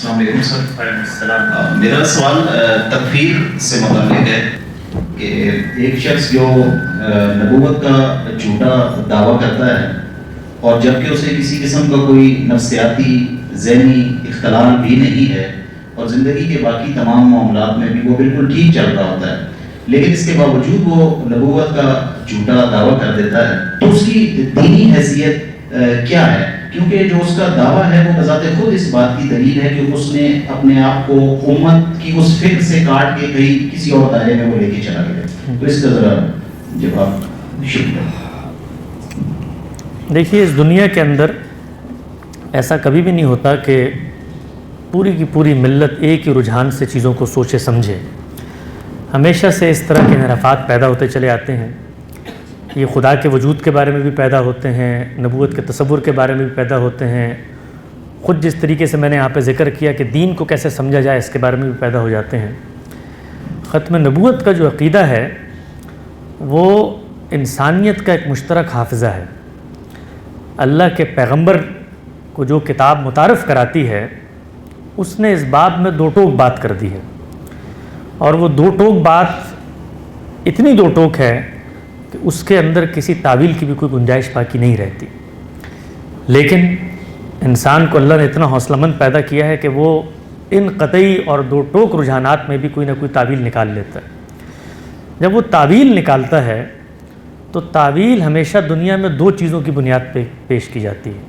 السلام علیکم سر. وعلیکم السلام. میرا سوال تکفیر سے متعلق ہے کہ ایک شخص جو نبوت کا جھوٹا دعویٰ کرتا ہے اور جبکہ اسے کسی قسم کا کوئی نفسیاتی ذہنی اختلال بھی نہیں ہے اور زندگی کے باقی تمام معاملات میں بھی وہ بالکل ٹھیک چل رہا ہوتا ہے، لیکن اس کے باوجود وہ نبوت کا جھوٹا دعویٰ کر دیتا ہے، تو اس کی دینی حیثیت کیا ہے؟ کیونکہ جو اس کا دعویٰ ہے وہ بذات خود اس بات کی دلیل ہے کہ اس نے اپنے آپ کو امت کی اس فکر سے کاٹ کے کہیں کسی اور دائرے میں وہ لے کے چلا گیا. تو اس کا ذرا جواب. شکریہ. دیکھیے، اس دنیا کے اندر ایسا کبھی بھی نہیں ہوتا کہ پوری کی پوری ملت ایک ہی رجحان سے چیزوں کو سوچے سمجھے. ہمیشہ سے اس طرح کے انحرافات پیدا ہوتے چلے آتے ہیں. یہ خدا کے وجود کے بارے میں بھی پیدا ہوتے ہیں، نبوت کے تصور کے بارے میں بھی پیدا ہوتے ہیں. خود جس طریقے سے میں نے یہاں پہ ذکر کیا کہ دین کو کیسے سمجھا جائے، اس کے بارے میں بھی پیدا ہو جاتے ہیں. ختم نبوت کا جو عقیدہ ہے وہ انسانیت کا ایک مشترک حافظہ ہے. اللہ کے پیغمبر کو جو کتاب متعارف کراتی ہے اس نے اس باب میں دو ٹوک بات کر دی ہے، اور وہ دو ٹوک بات اتنی دو ٹوک ہے کہ اس کے اندر کسی تعویل کی بھی کوئی گنجائش باقی نہیں رہتی. لیکن انسان کو اللہ نے اتنا حوصلہ مند پیدا کیا ہے کہ وہ ان قطعی اور دو ٹوک رجحانات میں بھی کوئی نہ کوئی تعویل نکال لیتا ہے. جب وہ تعویل نکالتا ہے تو تعویل ہمیشہ دنیا میں دو چیزوں کی بنیاد پہ پیش کی جاتی ہے.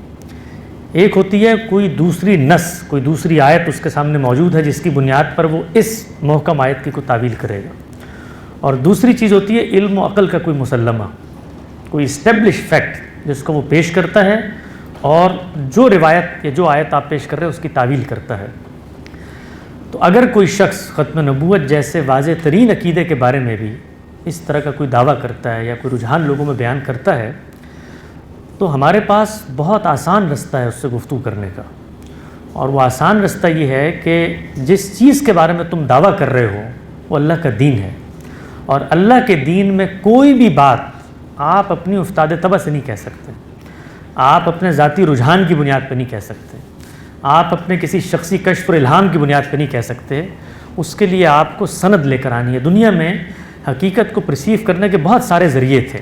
ایک ہوتی ہے کوئی دوسری نص، کوئی دوسری آیت اس کے سامنے موجود ہے جس کی بنیاد پر وہ اس محکم آیت کی کوئی تعویل کرے گا، اور دوسری چیز ہوتی ہے علم و عقل کا کوئی مسلمہ، کوئی اسٹیبلش فیکٹ جس کو وہ پیش کرتا ہے اور جو روایت یا جو آیت آپ پیش کر رہے ہیں اس کی تعویل کرتا ہے. تو اگر کوئی شخص ختم نبوت جیسے واضح ترین عقیدے کے بارے میں بھی اس طرح کا کوئی دعویٰ کرتا ہے یا کوئی رجحان لوگوں میں بیان کرتا ہے تو ہمارے پاس بہت آسان رستہ ہے اس سے گفتگو کرنے کا. اور وہ آسان رستہ یہ ہے کہ جس چیز کے بارے میں تم دعویٰ کر رہے ہو وہ اللہ کا دین ہے، اور اللہ کے دین میں کوئی بھی بات آپ اپنی افتاد طبع سے نہیں کہہ سکتے، آپ اپنے ذاتی رجحان کی بنیاد پہ نہیں کہہ سکتے، آپ اپنے کسی شخصی کشف اور الہام کی بنیاد پہ نہیں کہہ سکتے. اس کے لیے آپ کو سند لے کر آنی ہے. دنیا میں حقیقت کو پرسیو کرنے کے بہت سارے ذریعے تھے.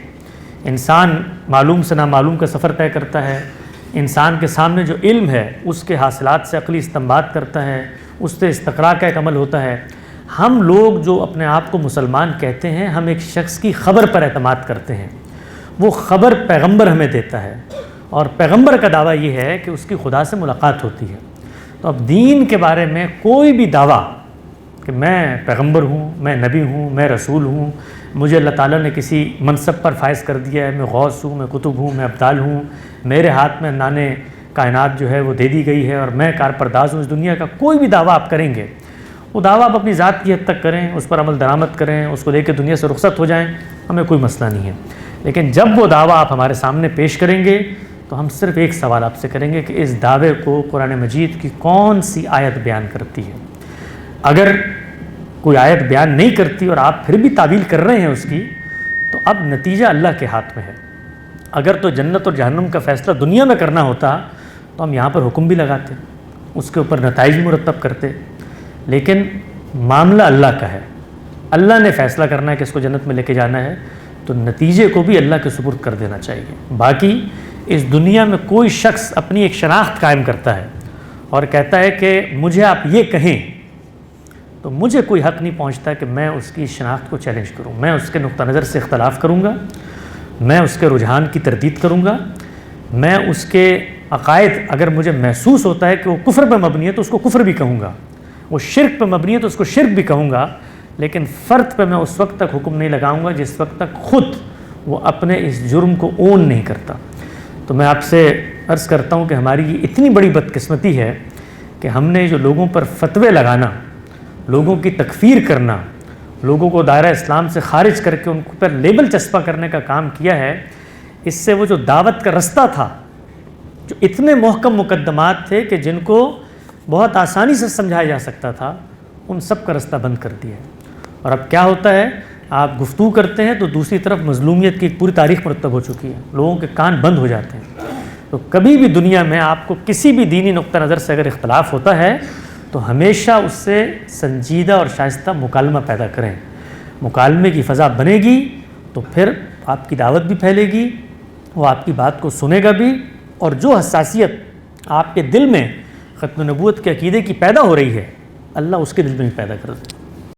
انسان معلوم سے نامعلوم کا سفر طے کرتا ہے، انسان کے سامنے جو علم ہے اس کے حاصلات سے عقلی استنباط کرتا ہے، اس سے استقراء کا ایک عمل ہوتا ہے. ہم لوگ جو اپنے آپ کو مسلمان کہتے ہیں، ہم ایک شخص کی خبر پر اعتماد کرتے ہیں. وہ خبر پیغمبر ہمیں دیتا ہے، اور پیغمبر کا دعویٰ یہ ہے کہ اس کی خدا سے ملاقات ہوتی ہے. تو اب دین کے بارے میں کوئی بھی دعویٰ کہ میں پیغمبر ہوں، میں نبی ہوں، میں رسول ہوں، مجھے اللہ تعالیٰ نے کسی منصب پر فائز کر دیا ہے، میں غوث ہوں، میں قطب ہوں، میں ابدال ہوں، میرے ہاتھ میں نانے کائنات جو ہے وہ دے دی گئی ہے اور میں کار پرداز ہوں اس دنیا کا، کوئی بھی دعویٰ آپ کریں گے وہ دعویٰ آپ اپنی ذات کی حد تک کریں، اس پر عمل درآمد کریں، اس کو لے کے دنیا سے رخصت ہو جائیں، ہمیں کوئی مسئلہ نہیں ہے. لیکن جب وہ دعویٰ آپ ہمارے سامنے پیش کریں گے تو ہم صرف ایک سوال آپ سے کریں گے کہ اس دعوے کو قرآن مجید کی کون سی آیت بیان کرتی ہے. اگر کوئی آیت بیان نہیں کرتی اور آپ پھر بھی تعویل کر رہے ہیں اس کی، تو اب نتیجہ اللہ کے ہاتھ میں ہے. اگر تو جنت اور جہنم کا فیصلہ دنیا میں کرنا ہوتا تو ہم یہاں پر حکم بھی لگاتے، اس کے اوپر نتائج بھی مرتب کرتے. لیکن معاملہ اللہ کا ہے، اللہ نے فیصلہ کرنا ہے کہ اس کو جنت میں لے کے جانا ہے، تو نتیجے کو بھی اللہ کے سپرد کر دینا چاہیے. باقی اس دنیا میں کوئی شخص اپنی ایک شناخت قائم کرتا ہے اور کہتا ہے کہ مجھے آپ یہ کہیں، تو مجھے کوئی حق نہیں پہنچتا کہ میں اس کی شناخت کو چیلنج کروں. میں اس کے نقطہ نظر سے اختلاف کروں گا، میں اس کے رجحان کی تردید کروں گا، میں اس کے عقائد اگر مجھے محسوس ہوتا ہے کہ وہ کفر پہ مبنی ہے تو اس کو کفر بھی کہوں گا، وہ شرک پہ مبنی ہے تو اس کو شرک بھی کہوں گا. لیکن فرد پہ میں اس وقت تک حکم نہیں لگاؤں گا جس وقت تک خود وہ اپنے اس جرم کو اون نہیں کرتا. تو میں آپ سے عرض کرتا ہوں کہ ہماری یہ اتنی بڑی بدقسمتی ہے کہ ہم نے جو لوگوں پر فتوے لگانا، لوگوں کی تکفیر کرنا، لوگوں کو دائرہ اسلام سے خارج کر کے ان پر لیبل چسپاں کرنے کا کام کیا ہے، اس سے وہ جو دعوت کا رستہ تھا، جو اتنے محکم مقدمات تھے کہ جن کو بہت آسانی سے سمجھایا جا سکتا تھا، ان سب کا رستہ بند کر دیا ہے. اور اب کیا ہوتا ہے، آپ گفتگو کرتے ہیں تو دوسری طرف مظلومیت کی ایک پوری تاریخ مرتب ہو چکی ہے، لوگوں کے کان بند ہو جاتے ہیں. تو کبھی بھی دنیا میں آپ کو کسی بھی دینی نقطہ نظر سے اگر اختلاف ہوتا ہے تو ہمیشہ اس سے سنجیدہ اور شائستہ مکالمہ پیدا کریں. مکالمے کی فضا بنے گی تو پھر آپ کی دعوت بھی پھیلے گی, وہ آپ کی بات کو سنے گا بھی, اور جو حساسیت آپ کے دل میں ختم نبوت کے عقیدے کی پیدا ہو رہی ہے اللہ اس کے دل میں بھی پیدا کر دے.